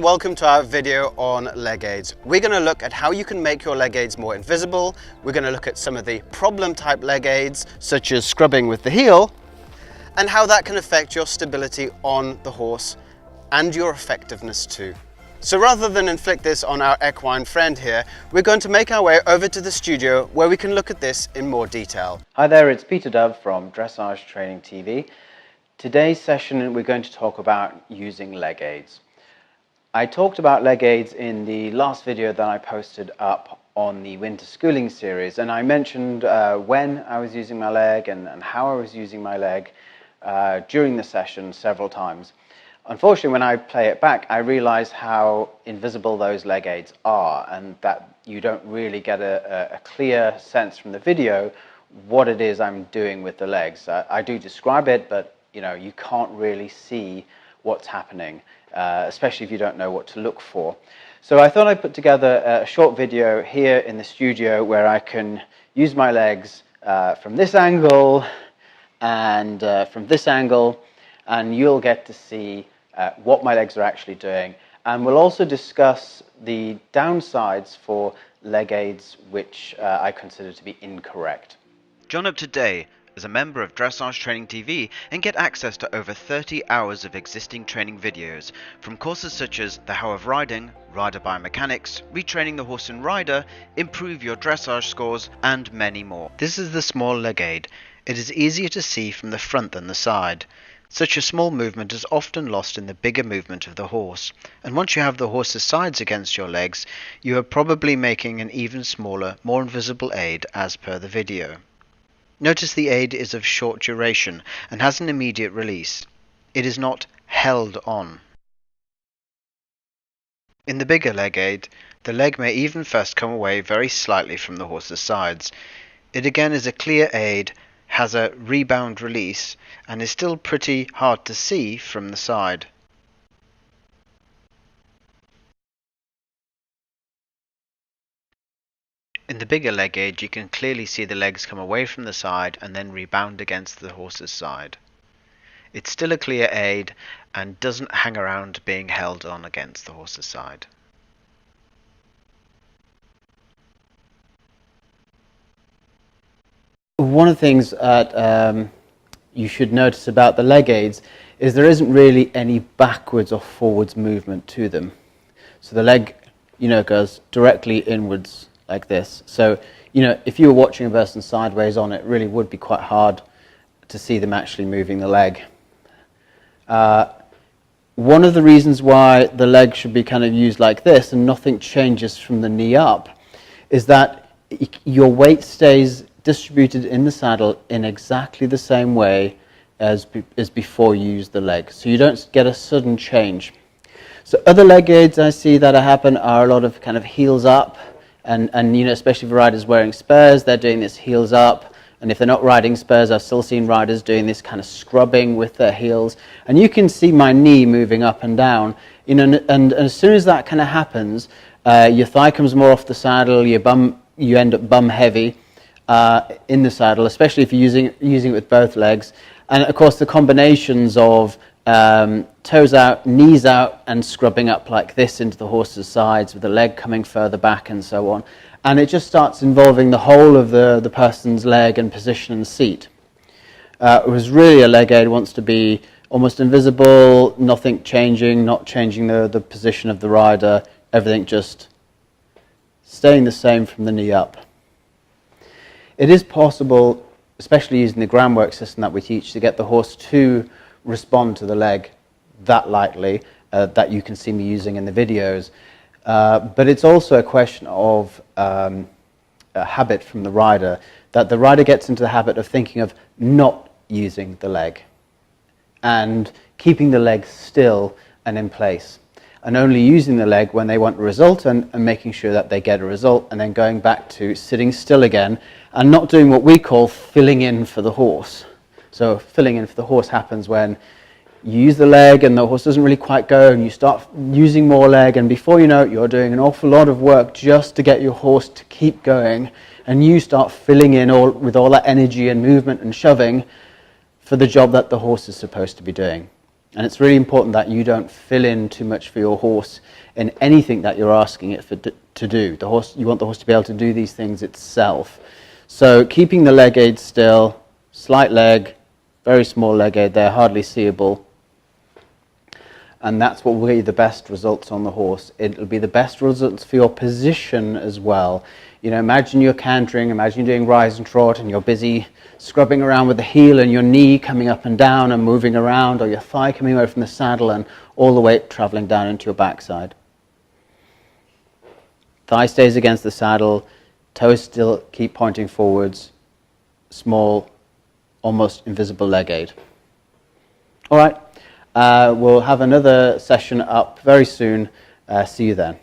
welcome to our video on leg aids. We're going to look at how you can make your leg aids more invisible. We're going to look at some of the problem type leg aids, such as scrubbing with the heel, and how that can affect your stability on the horse and your effectiveness too. So rather than inflict this on our equine friend here, we're going to make our way over to the studio where we can look at this in more detail. Hi there, it's Peter Dove from Dressage Training TV. Today's session we're going to talk about using leg aids. I talked about leg aids in the last video that I posted up on the winter schooling series, and I mentioned when I was using my leg and how I was using my leg during the session several times. Unfortunately, when I play it back, I realize how invisible those leg aids are and that you don't really get a clear sense from the video what it is I'm doing with the legs. I do describe it, but you can't really see what's happening, especially if you don't know what to look for. So I thought I'd put together a short video here in the studio where I can use my legs from this angle and from this angle, and you'll get to see what my legs are actually doing. And we'll also discuss the downsides for leg aids which I consider to be incorrect. Join up today as a member of Dressage Training TV and get access to over 30 hours of existing training videos from courses such as The How of Riding, Rider Biomechanics, Retraining the Horse and Rider, Improve Your Dressage Scores, and many more. This is the small leg aid. It is easier to see from the front than the side. Such a small movement is often lost in the bigger movement of the horse, and once you have the horse's sides against your legs, you are probably making an even smaller, more invisible aid as per the video. Notice the aid is of short duration and has an immediate release. It is not held on. In the bigger leg aid, the leg may even first come away very slightly from the horse's sides. It again is a clear aid, has a rebound release, and is still pretty hard to see from the side. In the bigger leg aid, you can clearly see the legs come away from the side and then rebound against the horse's side. It's still a clear aid and doesn't hang around being held on against the horse's side. One of the things that you should notice about the leg aids is there isn't really any backwards or forwards movement to them. So the leg, goes directly inwards like this. So, if you were watching a person sideways on it, really would be quite hard to see them actually moving the leg. One of the reasons why the leg should be kind of used like this and nothing changes from the knee up is that your weight stays distributed in the saddle in exactly the same way as before you use the leg. So you don't get a sudden change. So other leg aids I see that happen are a lot of kind of heels up, and especially for riders wearing spurs, they're doing this heels up. And if they're not riding spurs, I've still seen riders doing this kind of scrubbing with their heels. And you can see my knee moving up and down. And as soon as that kind of happens, your thigh comes more off the saddle, you end up bum heavy in the saddle, especially if you're using it with both legs. And of course the combinations of toes out, knees out, and scrubbing up like this into the horse's sides with the leg coming further back and so on. And it just starts involving the whole of the person's leg and position and seat. Whereas really a leg aid wants to be almost invisible, nothing changing, not changing the position of the rider, everything just staying the same from the knee up. It is possible, especially using the groundwork system that we teach, to get the horse to respond to the leg that lightly that you can see me using in the videos. But it's also a question of a habit from the rider, that the rider gets into the habit of thinking of not using the leg and keeping the leg still and in place, and only using the leg when they want a result and making sure that they get a result, and then going back to sitting still again and not doing what we call filling in for the horse. So filling in for the horse happens when you use the leg and the horse doesn't really quite go, and you start using more leg, and before you know it, you're doing an awful lot of work just to get your horse to keep going, and you start filling in with all that energy and movement and shoving for the job that the horse is supposed to be doing. And it's really important that you don't fill in too much for your horse in anything that you're asking it to do. You want the horse to be able to do these things itself. So keeping the leg aid still, slight leg, very small leg aid there, hardly seeable. And that's what will be the best results on the horse. It'll be the best results for your position as well. You know, imagine you're cantering, imagine you're doing rise and trot and you're busy scrubbing around with the heel and your knee coming up and down and moving around, or your thigh coming away from the saddle and all the weight traveling down into your backside. Thigh stays against the saddle, toes still keep pointing forwards, small, almost invisible leg aid. All right. We'll have another session up very soon. See you then.